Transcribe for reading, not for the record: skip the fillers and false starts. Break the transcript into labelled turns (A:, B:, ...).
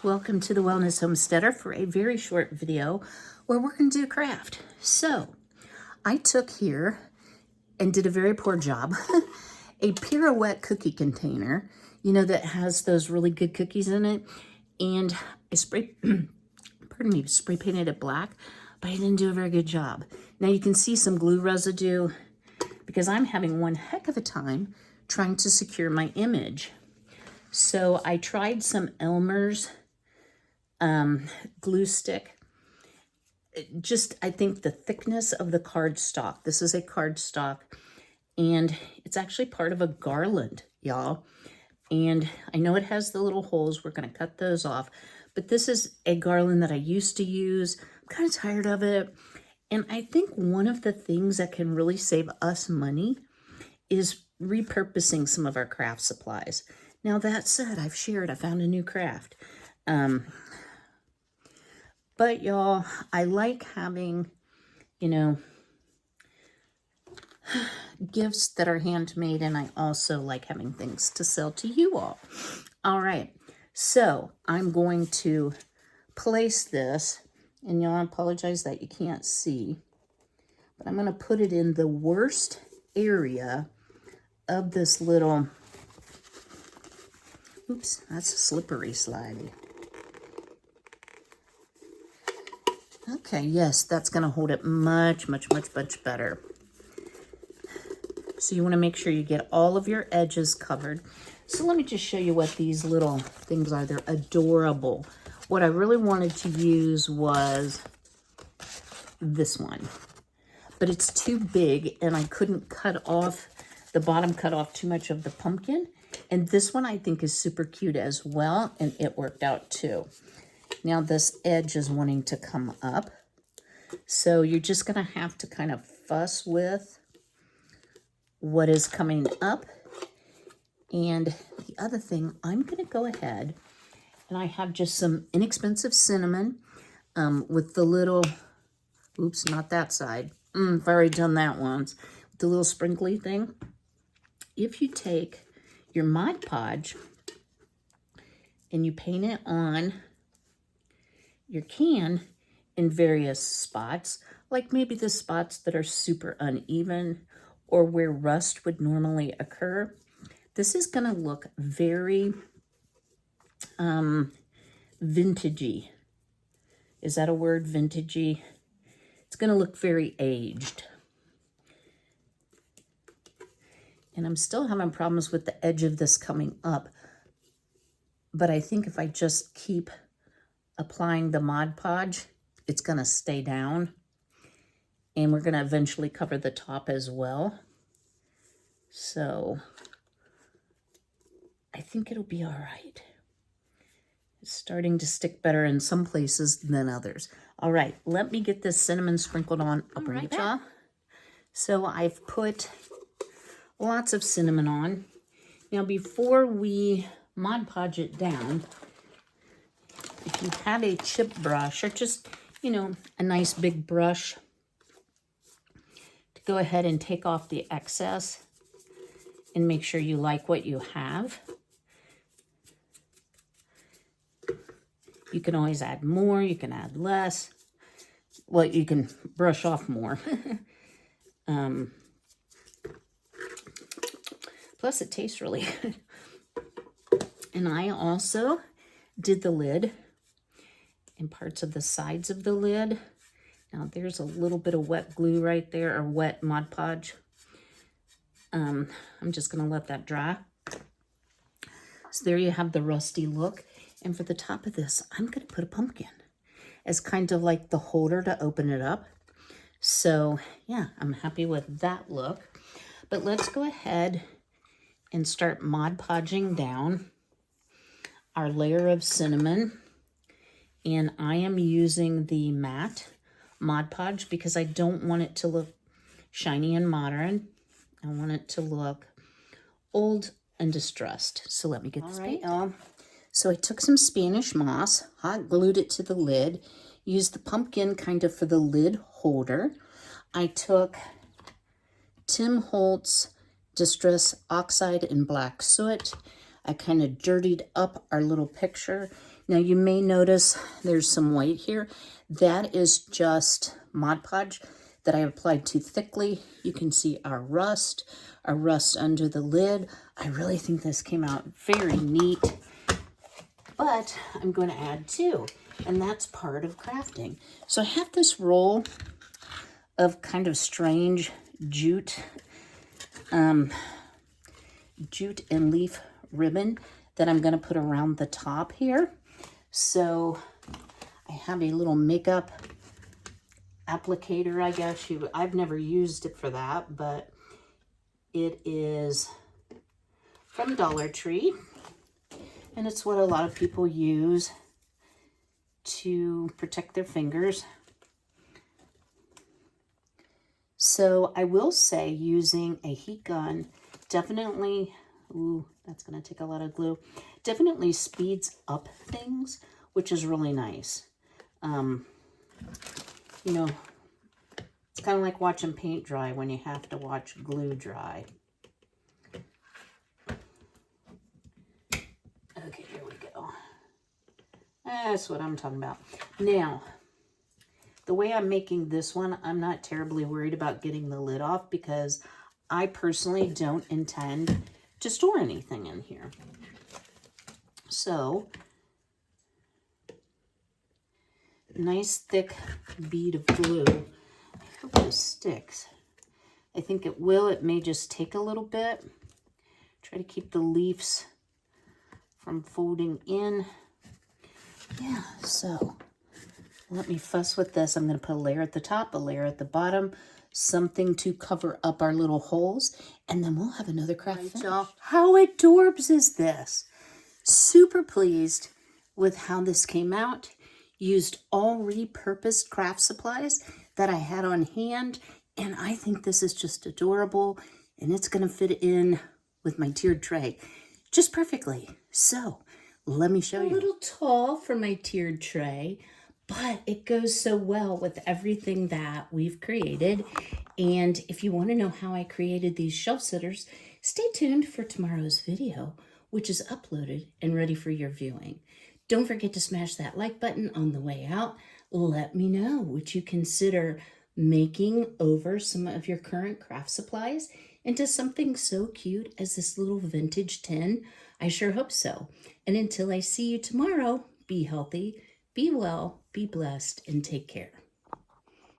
A: Welcome to the Wellness Homesteader for a very short video where we're going to do craft. So I took here and did a very poor job, a pirouette cookie container, you know, that has those really good cookies in it. And I spray painted it black, but I didn't do a very good job. Now you can see some glue residue because I'm having one heck of a time trying to secure my image. So I tried some Elmer's glue stick. I think the thickness of the cardstock. This is a cardstock, and it's actually part of a garland, y'all. And I know it has the little holes. We're going to cut those off. But this is a garland that I used to use. I'm kind of tired of it. And I think one of the things that can really save us money is repurposing some of our craft supplies. Now, that said, I found a new craft. But y'all, I like having, you know, gifts that are handmade, and I also like having things to sell to you all. All right, so I'm going to place this, and y'all, I apologize that you can't see, but I'm going to put it in the worst area of this little, oops, that's a slippery slidey. Okay, yes, that's going to hold it much better. So you want to make sure you get all of your edges covered. So let me just show you what these little things are. They're adorable. What I really wanted to use was this one, but it's too big and I couldn't cut off the bottom, cut off too much of the pumpkin. And this one I think is super cute as well, and it worked out too. Now this edge is wanting to come up. So you're just going to have to kind of fuss with what is coming up. And the other thing, I'm going to go ahead and I have just some inexpensive cinnamon with the little, oops, not that side. I've already done that once. The little sprinkly thing. If you take your Mod Podge and you paint it on your can in various spots, like maybe the spots that are super uneven or where rust would normally occur, this is going to look very vintagey. Is that a word, vintagey? It's going to look very aged. And I'm still having problems with the edge of this coming up, but I think if I just keep applying the Mod Podge, it's going to stay down, and we're going to eventually cover the top as well. So I think it'll be all right. It's starting to stick better in some places than others. All right, let me get this cinnamon sprinkled on. I'll bring it back. So I've put lots of cinnamon on. Now before we Mod Podge it down, if you have a chip brush or just, you know, a nice big brush, to go ahead and take off the excess and make sure you like what you have. You can always add more, you can add less. Well, you can brush off more. Plus it tastes really good. And I also did the lid and parts of the sides of the lid. Now there's a little bit of wet glue right there, or wet Mod Podge. I'm just going to let that dry. So there you have the rusty look. And for the top of this, I'm going to put a pumpkin as kind of like the holder to open it up. So yeah, I'm happy with that look. But let's go ahead and start Mod Podging down our layer of cinnamon. And I am using the matte Mod Podge because I don't want it to look shiny and modern. I want it to look old and distressed. So let me get this paint. So I took some Spanish moss, hot glued it to the lid, used the pumpkin kind of for the lid holder. I took Tim Holtz Distress Oxide in Black Soot. I kind of dirtied up our little picture. Now you may notice there's some white here. That is just Mod Podge that I applied too thickly. You can see our rust under the lid. I really think this came out very neat, but I'm going to add two, and that's part of crafting. So I have this roll of kind of strange jute and leaf ribbon that I'm going to put around the top here. So I have a little makeup applicator, I guess. I've never used it for that, but it is from Dollar Tree, and it's what a lot of people use to protect their fingers. So I will say using a heat gun definitely, ooh, that's going to take a lot of glue, definitely speeds up things, which is really nice. You know, it's kind of like watching paint dry when you have to watch glue dry. Okay, here we go. That's what I'm talking about. Now, the way I'm making this one, I'm not terribly worried about getting the lid off because I personally don't intend to store anything in here. So, nice thick bead of glue. I hope this sticks. I think it will. It may just take a little bit. Try to keep the leaves from folding in. Yeah, so let me fuss with this. I'm going to put a layer at the top, a layer at the bottom, something to cover up our little holes, and then we'll have another craft finish. How adorbs is this? Super pleased with how this came out. Used all repurposed craft supplies that I had on hand, and I think this is just adorable, and it's going to fit in with my tiered tray just perfectly. So let me show you. A little tall for my tiered tray, but it goes so well with everything that we've created. And if you want to know how I created these shelf sitters, stay tuned for tomorrow's video, which is uploaded and ready for your viewing. Don't forget to smash that like button on the way out. Let me know, would you consider making over some of your current craft supplies into something so cute as this little vintage tin? I sure hope so. And until I see you tomorrow, be healthy, be well, be blessed, and take care.